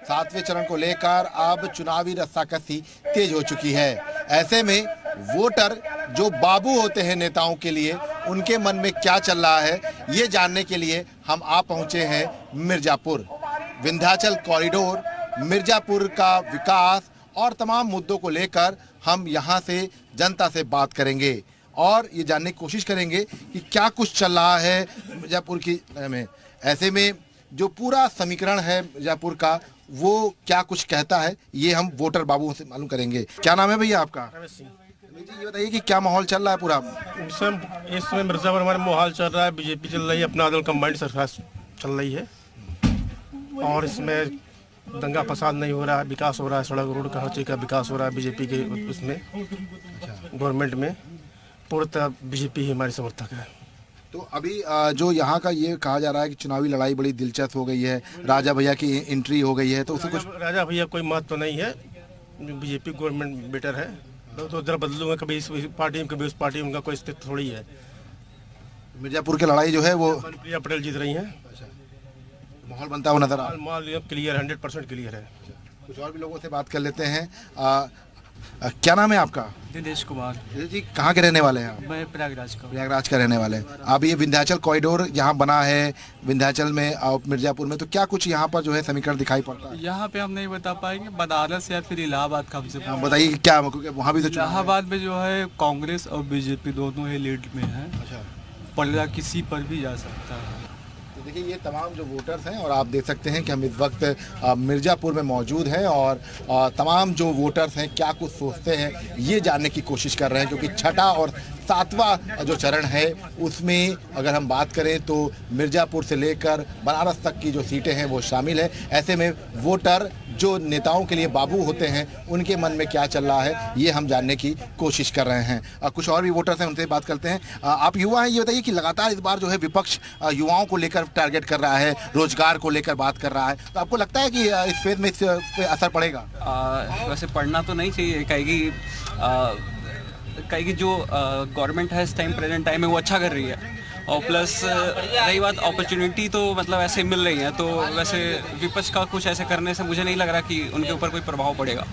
सातवें चरण को लेकर अब चुनावी रस्साकसी तेज हो चुकी है। ऐसे में वोटर जो बाबू होते हैं नेताओं के लिए, उनके मन में क्या चल रहा है, ये जानने के लिए हम आ पहुंचे हैं मिर्जापुर। विंध्याचल कॉरिडोर, मिर्जापुर का विकास और तमाम मुद्दों को लेकर हम यहाँ से जनता से बात करेंगे और ये जानने की कोशिश करेंगे कि क्या कुछ चल रहा है मिर्जापुर की में। ऐसे में जो पूरा समीकरण है मिर्जापुर का, वो क्या कुछ कहता है, ये हम वोटर बाबू से मालूम करेंगे। क्या नाम है भैया आपका? ये बताइए कि क्या माहौल चल रहा है पूरा इस समय मिर्जापुर हमारे माहौल चल रहा है। बीजेपी चल रही है, अपना दल कंबाइंड सरकार चल रही है और इसमें दंगा फसाद नहीं हो रहा है, विकास हो रहा है। सड़क रोड का हर चीज़ का विकास हो रहा है बीजेपी के उसमें गवर्नमेंट में। पूर्णतः बीजेपी ही हमारी समर्थक है। तो अभी जो यहाँ का ये कहा जा रहा है कि चुनावी लड़ाई बड़ी दिलचस्प हो गई है, राजा भैया की एंट्री हो गई है, तो उससे कुछ राजा भैया कोई महत्व नहीं है। बीजेपी गवर्नमेंट बेटर है। तो उधर बदलूंगा, कभी इस पार्टी में कभी उस पार्टी में, उनका कोई स्थिति थोड़ी है। मिर्जापुर की लड़ाई जो है वो प्रिया पटेल जीत रही हैं। माहौल बनता हुआ नजर आ माहौल क्लियर, 100% क्लियर है। कुछ और भी लोगों से बात कर लेते हैं। क्या नाम है आपका? दिनेश कुमार। जी, कहाँ के रहने वाले हैं आप? मैं प्रयागराज का। प्रयागराज का रहने वाले हैं। अब ये विंध्याचल कॉरिडोर यहाँ बना है विंध्याचल में और मिर्जापुर में, तो क्या कुछ यहाँ पर जो है समीकरण दिखाई पड़ता है? यहाँ पे हम नहीं बता पाएंगे, बनारस या फिर इलाहाबाद का हमसे बताइए क्या, क्योंकि वहाँ भी तो इलाहाबाद में जो है कांग्रेस और बीजेपी दोनों ही लीड में है। अच्छा, पलड़ा किसी पर भी जा सकता है। तो देखिए ये तमाम जो वोटर्स हैं, और आप देख सकते हैं कि हम इस वक्त मिर्जापुर में मौजूद हैं और तमाम जो वोटर्स हैं क्या कुछ सोचते हैं ये जानने की कोशिश कर रहे हैं, क्योंकि छठा और सातवां जो चरण है उसमें अगर हम बात करें तो मिर्जापुर से लेकर बनारस तक की जो सीटें हैं वो शामिल है। ऐसे में वोटर जो नेताओं के लिए बाबू होते हैं, उनके मन में क्या चल रहा है ये हम जानने की कोशिश कर रहे हैं। कुछ और भी वोटर्स हैं, उनसे बात करते हैं। आप युवा हैं, ये बताइए कि लगातार इस बार जो है विपक्ष युवाओं को लेकर टारगेट कर रहा है, रोजगार को लेकर बात कर रहा है, तो आपको लगता है कि इस फेज में इस पे असर पड़ेगा? वैसे पढ़ना तो नहीं चाहिए, कहीं की जो गवर्नमेंट है इस टाइम प्रेजेंट टाइम में वो अच्छा कर रही है। और प्लस रही बात अपॉर्चुनिटी, तो मतलब ऐसे मिल रही है, तो वैसे विपक्ष का कुछ ऐसे करने से मुझे नहीं लग रहा कि उनके ऊपर कोई प्रभाव पड़ेगा।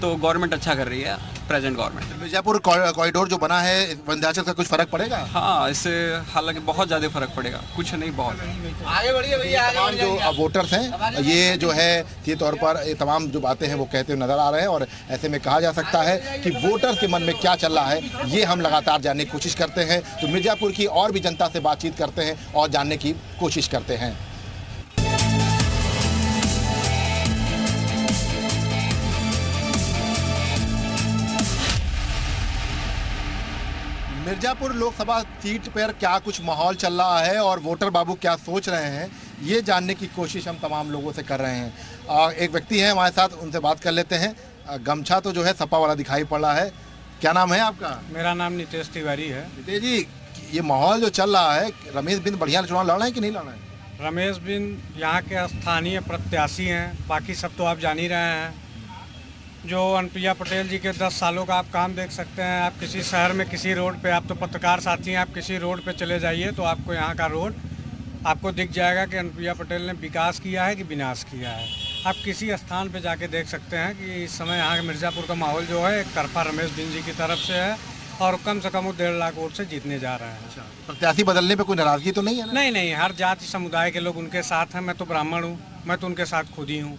तो गवर्नमेंट अच्छा कर रही है, प्रेजेंट गवर्नमेंट। मिर्जापुर कॉरिडोर जो बना है, विंध्याचल का कुछ फर्क पड़ेगा? हाँ, इससे हालांकि बहुत ज़्यादा फर्क पड़ेगा, कुछ नहीं बहुत। आगे बढ़िए भैया। तमाम जो वोटर्स हैं ये जो है ये तौर पर ये तमाम जो बातें हैं वो कहते हुए नजर आ रहे हैं, और ऐसे में कहा जा सकता है कि वोटर्स के मन में क्या चल रहा है ये हम लगातार जानने की कोशिश करते हैं। तो मिर्जापुर की और भी जनता से बातचीत करते हैं और जानने की कोशिश करते हैं। मिर्जापुर लोकसभा सीट पर क्या कुछ माहौल चल रहा है और वोटर बाबू क्या सोच रहे हैं, ये जानने की कोशिश हम तमाम लोगों से कर रहे हैं। एक व्यक्ति है हमारे साथ, उनसे बात कर लेते हैं। गमछा तो जो है सपा वाला दिखाई पड़ रहा है। क्या नाम है आपका? मेरा नाम नितेश तिवारी है। नितेश जी, ये माहौल जो चल रहा है, रमेश बिंद बढ़िया चुनाव लड़ रहे हैं कि नहीं लड़ रहे हैं? रमेश बिंद यहाँ के स्थानीय प्रत्याशी हैं, बाकी सब तो आप जान ही रहे हैं। जो अनुप्रिया पटेल जी के 10 सालों का आप काम देख सकते हैं। आप किसी शहर में किसी रोड पे, आप तो पत्रकार साथी हैं, आप किसी रोड पे चले जाइए तो आपको यहाँ का रोड आपको दिख जाएगा कि अनुप्रिया पटेल ने विकास किया है कि विनाश किया है। आप किसी स्थान पे जाके देख सकते हैं कि इस समय यहाँ के मिर्ज़ापुर का माहौल जो है एक तरफा रमेश बिंद जी की तरफ से है और कम से कम वो 1.5 लाख वोट से जीतने जा रहे हैं। प्रत्याशी बदलने पे कोई नाराजगी तो नहीं है ना? नहीं, हर जाति समुदाय के लोग उनके साथ हैं। मैं तो ब्राह्मण हूँ, मैं तो उनके साथ खुद ही हूँ।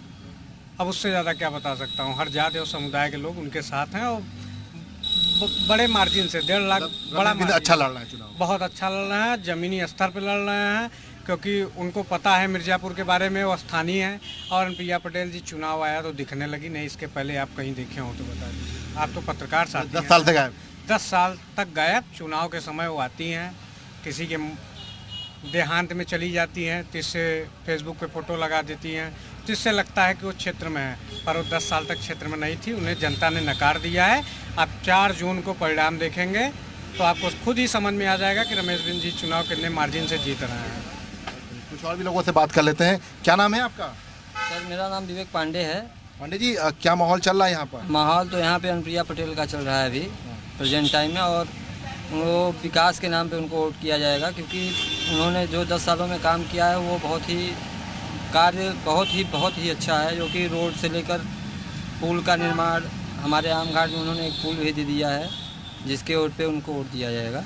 अब उससे ज़्यादा क्या बता सकता हूँ। हर जाति और समुदाय के लोग उनके साथ हैं और बड़े मार्जिन से 1.5 लाख बड़ा अच्छा लड़ रहा है चुनाव, बहुत अच्छा लड़ रहे हैं, ज़मीनी स्तर पर लड़ रहे हैं, क्योंकि उनको पता है मिर्ज़ापुर के बारे में, वो स्थानीय हैं। और अनुप्रिया पटेल जी चुनाव आया तो दिखने लगी, नहीं इसके पहले आप कहीं देखे हो तो बता दीजिए। आप तो पत्रकार साथी 10 साल से गायब। 10 साल तक गायब। चुनाव के समय वो आती हैं, किसी के देहांत में चली जाती हैं तो इससे फेसबुक पे फ़ोटो लगा देती हैं, जिससे लगता है कि वो क्षेत्र में है, पर वो 10 साल तक क्षेत्र में नहीं थी। उन्हें जनता ने नकार दिया है। आप 4 जून को परिणाम देखेंगे तो आपको खुद ही समझ में आ जाएगा कि रमेश बिंद जी चुनाव कितने मार्जिन से जीत रहे हैं। कुछ और भी लोगों से बात कर लेते हैं। क्या नाम है आपका? सर, मेरा नाम विवेक पांडे है। पांडे जी, क्या माहौल चल रहा है यहाँ पर? माहौल तो यहाँ पे अनुप्रिया पटेल का चल रहा है अभी प्रेजेंट टाइम में, और वो विकास के नाम पे उनको वोट किया जाएगा, क्योंकि उन्होंने जो 10 सालों में काम किया है वो बहुत ही कार्य बहुत ही अच्छा है, जो कि रोड से लेकर पुल का निर्माण, हमारे आमघाट में उन्होंने एक पुल भी दे दिया है, जिसके ओर पे उनको वोट दिया जाएगा।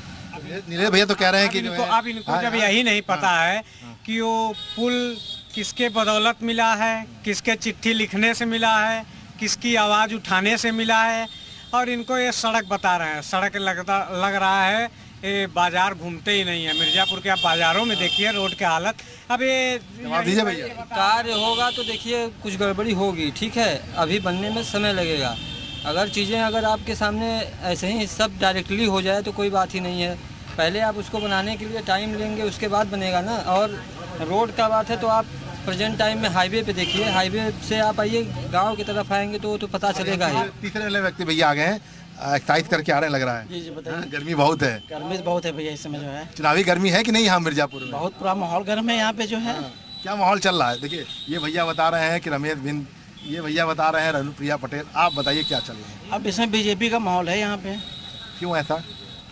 नीले भैया तो कह रहे हैं कि अब इनको जब यही नहीं पता है कि वो पुल किसके बदौलत मिला है, किसके चिट्ठी लिखने से मिला है, किसकी आवाज़ उठाने से मिला है, और इनको ये सड़क बता रहे हैं। सड़क लग रहा है ये बाजार घूमते ही नहीं है। मिर्ज़ापुर के आप बाज़ारों में देखिए रोड की हालत। अब ये दीजिए भैया, कार्य होगा तो देखिए कुछ गड़बड़ी होगी, ठीक है, अभी बनने में समय लगेगा। अगर आपके सामने ऐसे ही सब डायरेक्टली हो जाए तो कोई बात ही नहीं है। पहले आप उसको बनाने के लिए टाइम लेंगे, उसके बाद बनेगा ना। और रोड का बात है तो आप प्रेजेंट टाइम में हाईवे पे देखिए, हाईवे से आप आइए गांव की तरफ आएंगे तो पता चलेगा ही। तीसरे वाले व्यक्ति भैया आ गए हैं, एक्सरसाइज करके आ रहे हैं लग रहा है। जी बताइए। गर्मी बहुत है। गर्मी बहुत है भैया इस समय जो है। चुनावी गर्मी है कि नहीं यहाँ मिर्जापुर में? बहुत पूरा माहौल गर्म है यहाँ पे जो है। क्या माहौल चल रहा है? देखिए ये भैया बता रहे हैं कि रमेश बिंद, ये भैया बता रहे हैं अनुप्रिया पटेल। आप बताइए क्या चल रहा है? अब इसमें बीजेपी का माहौल है यहाँ पे। क्यों ऐसा?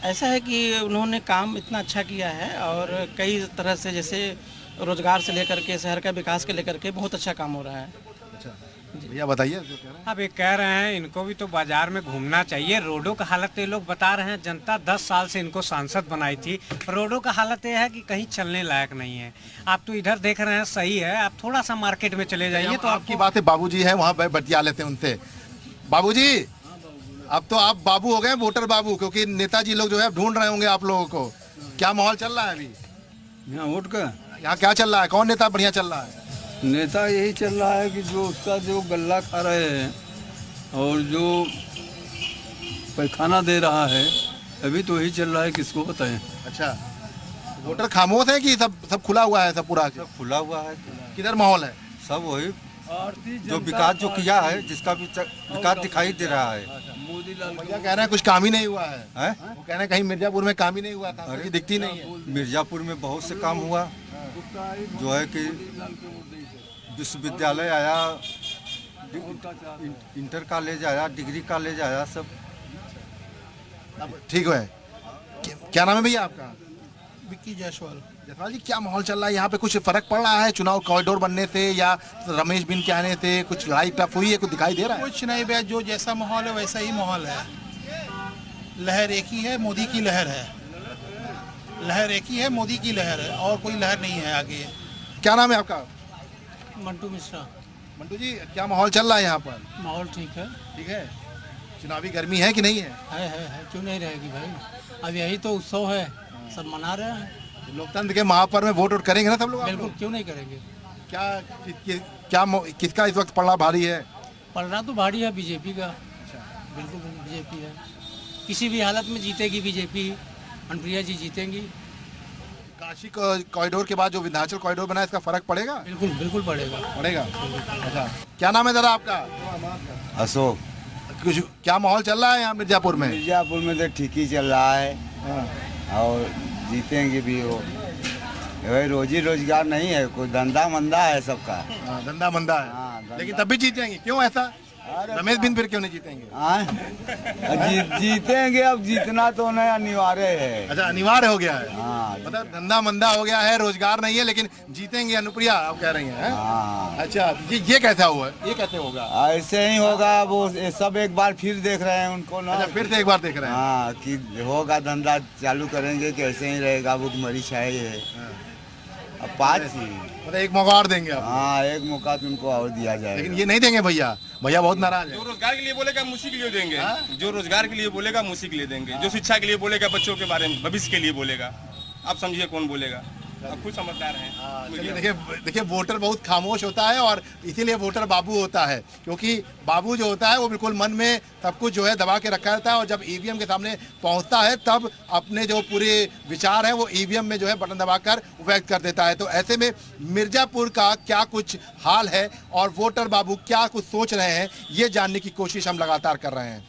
ऐसा है कि उन्होंने काम इतना अच्छा किया है और कई तरह से, जैसे रोजगार से लेकर के शहर का विकास के लेकर के बहुत अच्छा काम हो रहा है। अच्छा भैया बताइए जो कह रहे हैं। अब ये कह रहे हैं इनको भी तो बाजार में घूमना चाहिए। रोडों का हालत ये लोग बता रहे हैं, जनता 10 साल से इनको सांसद बनाई थी। रोडों का हालत ये है कि कहीं चलने लायक नहीं है। आप तो इधर देख रहे हैं सही है, आप थोड़ा सा मार्केट में चले जाइए तो आपकी बात है। बाबूजी है वहाँ बतिया लेते हैं उनसे। बाबूजी अब तो आप बाबू हो गए, वोटर बाबू, क्योंकि नेताजी लोग जो है ढूंढ रहे होंगे आप लोगों को। क्या माहौल चल रहा है अभी यहाँ वोट का? यहाँ क्या चल रहा है? कौन नेता बढ़िया चल रहा है? नेता यही चल रहा है कि जो उसका जो गल्ला खा रहे हैं और जो पैखाना दे रहा है, अभी तो यही चल रहा है, किसको बताएं। अच्छा, वोटर खामोश है कि सब खुला हुआ है? सब पूरा सब खुला हुआ है। किधर माहौल है? सब वही जो विकास जो किया है, जिसका भी विकास दिखाई दे रहा है। भैया कह रहे हैं कुछ काम ही नहीं हुआ है। वो कह रहे हैं कहीं मिर्जापुर में काम ही नहीं हुआ था, अरे दिखती नहीं है। मिर्जापुर में बहुत से काम हुआ, जो है कि विश्वविद्यालय आया, इंटर कॉलेज आया, डिग्री कॉलेज आया, सब ठीक है। क्या नाम है भैया आपका? विक्की जायसवाल। जायसवाल जी, क्या माहौल चल रहा है यहाँ पे? कुछ फर्क पड़ रहा है चुनाव कॉरिडोर बनने से या रमेश बिन के आने से? कुछ लड़ाई टफ हुई है? कुछ दिखाई दे रहा है? कुछ नहीं भैया, जो जैसा माहौल है वैसा ही माहौल है। लहर एक ही है, मोदी की लहर है। लहर एक ही है, मोदी की लहर है, और कोई लहर नहीं है आगे। क्या नाम है आपका? मंटू मिश्रा। मंटू जी, क्या माहौल चल रहा है यहाँ पर? माहौल ठीक है। ठीक है। चुनावी गर्मी है कि नहीं है? है, क्यों नहीं रहेगी भाई। अब यही तो उत्सव है, सब मना रहे हैं। लोकतंत्र के महापर्व में वोट करेंगे ना सब लोग? बिल्कुल, क्यों नहीं करेंगे। क्या किसका इस वक्त पलड़ा भारी है? पलड़ा तो भारी है बीजेपी का। बिल्कुल बीजेपी है, किसी भी हालत में जीतेगी बीजेपी। अनुप्रिया जी जीतेंगी। काशी कॉरिडोर के बाद जो विंध्याचल कॉरिडोर बना है, इसका फर्क पड़ेगा? बिल्कुल पड़ेगा। अच्छा, क्या नाम है दादा आपका? अशोक। कुछ क्या माहौल चल रहा है यहाँ मिर्जापुर में? मिर्जापुर में तो ठीक ही चल रहा है, और जीतेंगे भी वो। रोजी रोजगार नहीं है, कोई धंधा मंदा है सबका। धंधा मंदा है, लेकिन तब भी जीतेंगे। क्यों ऐसा? रमेश बिन फिर क्यों नहीं जीतेंगे? जीतेंगे, अब जीतना तो नहीं अनिवार्य है। अच्छा, अनिवार्य हो गया है। हाँ, मतलब धंधा मंदा हो गया है, रोजगार नहीं है, लेकिन जीतेंगे अनुप्रिया आप कह रही हैं? हाँ। अच्छा, ये कैसा हुआ? ये कैसे होगा? ऐसे ही होगा। वो सब एक बार फिर देख रहे हैं उनको ना। अच्छा, फिर से एक बार देख रहे हैं। हाँ, कि होगा, धंधा चालू करेंगे कि ऐसे ही रहेगा, वो मरी छाई है। अब 5 ही मतलब एक मौका और देंगे आप? हाँ, एक मौका तो उनको और दिया जाएगा। लेकिन ये नहीं देंगे भैया बहुत नाराज है। जो रोजगार के लिए बोलेगा हम उसी के लिए देंगे। जो रोजगार के लिए बोलेगा हम उसी के लिए देंगे। जो शिक्षा के लिए बोलेगा, बच्चों के बारे में, भविष्य के लिए बोलेगा, आप समझिए कौन बोलेगा। आप खुद समझदार हैं। देखिए वोटर बहुत खामोश होता है, और इसीलिए वोटर बाबू होता है, क्योंकि बाबू जो होता है वो बिल्कुल मन में सब कुछ जो है दबा के रखा रहता है, और जब ईवीएम के सामने पहुंचता है तब अपने जो पूरे विचार हैं वो ईवीएम में जो है बटन दबाकर व्यक्त कर देता है। तो ऐसे में मिर्जापुर का क्या कुछ हाल है और वोटर बाबू क्या कुछ सोच रहे हैं, ये जानने की कोशिश हम लगातार कर रहे हैं।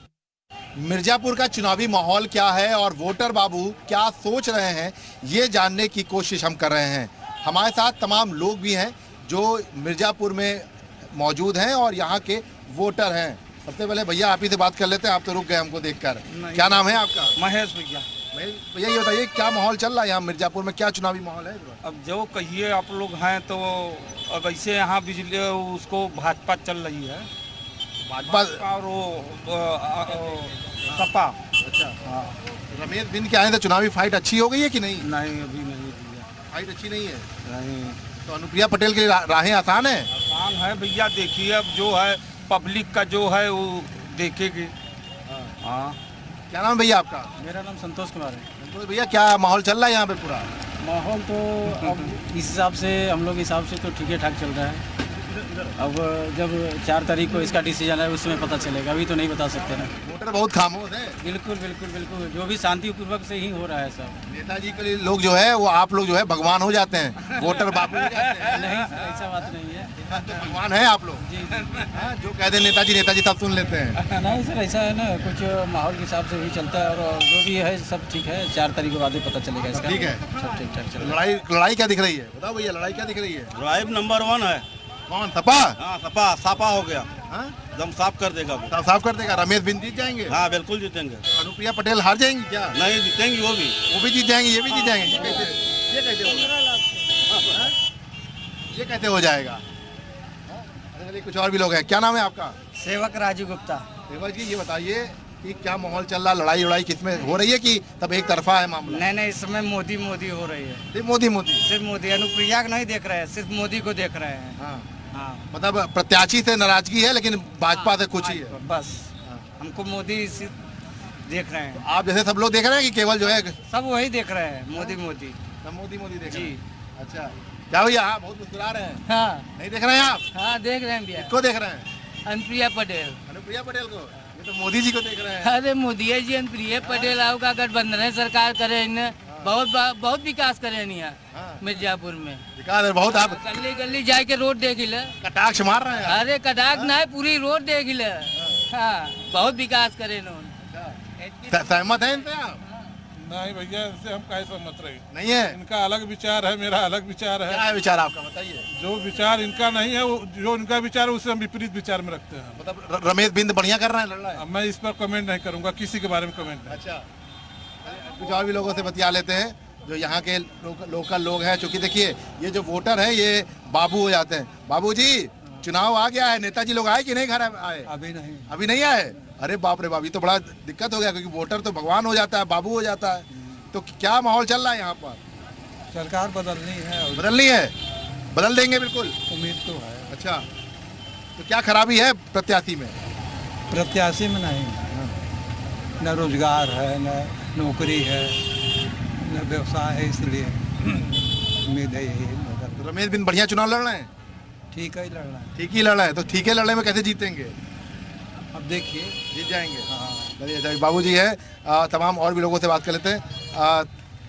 मिर्जापुर का चुनावी माहौल क्या है और वोटर बाबू क्या सोच रहे हैं, ये जानने की कोशिश हम कर रहे हैं। हमारे साथ तमाम लोग भी हैं जो मिर्जापुर में मौजूद हैं और यहाँ के वोटर हैं। सबसे पहले भैया आप ही से बात कर लेते हैं, आप तो रुक गए हमको देखकर। क्या नाम है आपका? महेश भैया। भैया ये बताइए क्या माहौल चल रहा है यहाँ मिर्जापुर में, क्या चुनावी माहौल है? अब जो कहिए आप लोग हैं तो अब ऐसे यहाँ बिजली उसको भाजपा चल रही है, भाजपा और वो सपा। अच्छा हाँ, रमेश बिंद के आए तो चुनावी फाइट अच्छी हो गई है कि नहीं? नहीं अभी नहीं, फाइट अच्छी नहीं है। नहीं तो अनुप्रिया पटेल की राहें आसान है? आसान है भैया, देखिए अब जो है पब्लिक का जो है वो देखेगी। हाँ क्या नाम है भैया आपका? मेरा नाम संतोष कुमार है। तो भैया क्या माहौल चल रहा है यहाँ पे पूरा? माहौल तो अब इस हिसाब से हम लोग हिसाब से तो ठीक ठाक चल रहा है। अब जब 4 तारीख को इसका डिसीजन है उसमें पता चलेगा, अभी तो नहीं बता सकते ना। वोटर बहुत खामोश है। बिल्कुल बिल्कुल बिल्कुल, जो भी शांतिपूर्वक से ही हो रहा है सब। नेताजी के लिए लोग जो है वो आप लोग जो है भगवान हो जाते हैं, वोटर बापू हो जाते हैं। नहीं ऐसा बात नहीं है, तो भगवान है आप लोग। जी हाँ, जो कह दे नेताजी नेताजी तब सुन लेते हैं। नहीं सर ऐसा है ना, कुछ माहौल के हिसाब से भी चलता है और जो भी है सब ठीक है। 4 तारीख को बाद ही पता चलेगा इसका। ठीक है, सब ठीक ठाक चल रहा है। लड़ाई क्या दिख रही है? बताओ भैया लड़ाई क्या दिख रही है? लड़ाई नंबर 1 है। कौन? सपा? हाँ सपा, सापा हो गया। हाँ? एकदम साफ कर देगा वो। साफ कर देगा। रमेश बिंद जीत जाएंगे? हाँ बिल्कुल जीतेंगे। अनुप्रिया पटेल हार जाएंगी क्या? नहीं जीतेंगी, वो भी जीत जाएंगे, ये भी जीत जाएंगे। ये कैसे होगा? ये कैसे हो जाएगा? चलिए कुछ और भी लोग हैं। क्या नाम है आपका? सेवक राजू गुप्ता। सेवक जी ये बताइए कि क्या माहौल चल रहा, लड़ाई उड़ाई किसमें हो रही है कि तब एक तरफा है मामला? नहीं इस समय मोदी हो रही है। सिर्फ मोदी? सिर्फ मोदी, अनुप्रिया को नहीं देख रहे हैं, सिर्फ मोदी को देख रहे हैं। हाँ हाँ मतलब प्रत्याशी से नाराजगी है लेकिन भाजपा से कुछ ही है। बस हमको मोदी देख रहे हैं। आप जैसे सब लोग देख रहे हैं कि केवल जो है सब वही देख रहे हैं, मोदी सब मोदी देख रहे जी। हैं? अच्छा क्या भैया आप बहुत मुस्कुरा रहे हैं? हाँ नहीं देख रहे हैं आप? हाँ देख रहे हैं भैया। किसको देख रहे हैं? अनुप्रिया पटेल। अनुप्रिया पटेल को? ये तो मोदी जी को देख रहे हैं। अरे मोदी जी अनुप्रिया पटेल आओ का गठबंधन है, सरकार करे इन्हें बहुत विकास करे यहाँ मिर्जापुर में। विकास है बहुत। आप गली गली जाके रोड देख ले, कटाक्ष मार रहे हैं? अरे कटाक्ष ना है, पूरी रोड देख ले। हाँ बहुत विकास करे इन्होंने। सहमत है इनसे आप? नहीं भैया इनसे हम कैसे सहमत रहे? नहीं है? इनका अलग विचार है, मेरा अलग विचार है। क्या है विचार आपका बताइए? जो विचार इनका नहीं है, जो इनका विचार है उससे हम विपरीत विचार में रखते हैं। मतलब रमेश बिंद बढ़िया कर रहे हैं, लड़ रहा है? मैं इस पर कमेंट नहीं करूंगा, किसी के बारे में कमेंट नहीं। अच्छा कुछ और भी लोगों से बतिया लेते हैं जो यहाँ के लोकल लोग हैं। चूंकि देखिए ये जो वोटर है ये बाबू हो जाते हैं। बाबू जी चुनाव आ गया है, नेताजी लोग आए कि नहीं घर आए? अभी नहीं आए। अरे बाप रे बाप, ये तो बड़ा दिक्कत हो गया क्योंकि वोटर तो भगवान हो जाता है, बाबू हो जाता है। तो क्या माहौल चल रहा है यहाँ पर? सरकार बदलनी है। बदलनी है? बदल देंगे बिल्कुल? उम्मीद तो है। अच्छा तो क्या खराबी है प्रत्याशी में? प्रत्याशी में नहीं, न रोजगार है, न नौकरी है, न व्यवसाय है, इसलिए उम्मीद है यही। तो रमेश बिंद बढ़िया चुनाव लड़ रहे हैं? ठीक है लड़ रहा है। ठीक ही लड़ रहे हैं। तो ठीक है लड़ने में कैसे जीतेंगे? अब देखिए जीत जाएंगे। हाँ बाबू जी है। तमाम और भी लोगों से बात कर लेते हैं।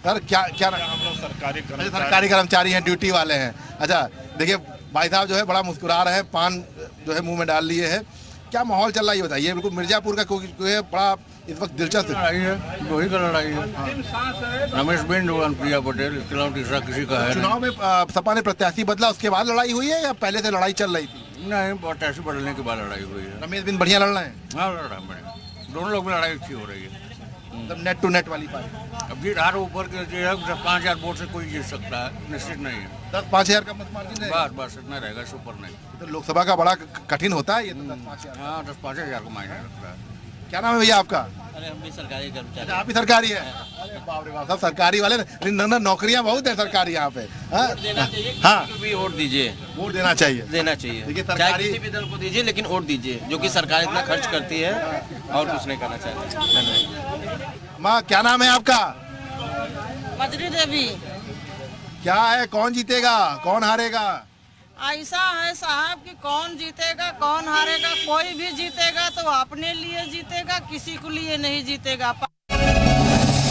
सर क्या क्या हम लोग सरकारी कर्मचारी हैं, ड्यूटी वाले हैं। अच्छा देखिए भाई साहब जो है बड़ा मुस्कुरा रहे हैं, पान जो है मुंह में डाल लिए है। क्या माहौल चल रहा है ये बताइए? बिल्कुल मिर्जापुर का कोई है बड़ा इस वक्त दिलचस्प लड़ाई है, वही का लड़ाई है। रमेश बिंद और अनुप्रिया पटेल, इसके अलावा तीसरा किसी का है। चुनाव में सपा ने प्रत्याशी बदला उसके बाद लड़ाई हुई है या पहले से लड़ाई चल रही थी? नहीं प्रत्याशी बदलने के बाद लड़ाई हुई है। रमेश बिंद बढ़िया लड़ रहे हैं? हाँ लड़ रहे हैं बढ़िया, दोनों लोग में लड़ाई अच्छी हो रही है। मतलब नेट टू नेट वाली बात। अब जीत हार ऊपर के 5,000 वोट से कोई जीत सकता है, निश्चित नहीं है। 10-5,000 का मत मार्जिन है? बस इतना रहेगा, इससे ऊपर नहीं। तो लोकसभा का बड़ा कठिन होता है ये तो 10-5,000। हाँ 10-5,000 का मायने रखता है। क्या नाम है भैया आपका? अरे हम भी सरकारी कर्मचारी। आप भी सरकारी है? अरे बाप रे बाप, सब सरकारी वाले। नौकरियां बहुत है सरकारी यहाँ पे। हाँ भी वोट दीजिए, वोट देना चाहिए। देखिए सरकारी किसी भी दल को दीजिए लेकिन वोट दीजिए, जो कि सरकार इतना खर्च करती है और कुछ नहीं करना चाहती। माँ क्या नाम है आपका? बद्री देवी। क्या है, कौन जीतेगा कौन हारेगा? ऐसा है साहब कि कौन जीतेगा कौन हारेगा, कोई भी जीतेगा तो अपने लिए जीतेगा, किसी को लिए नहीं जीतेगा।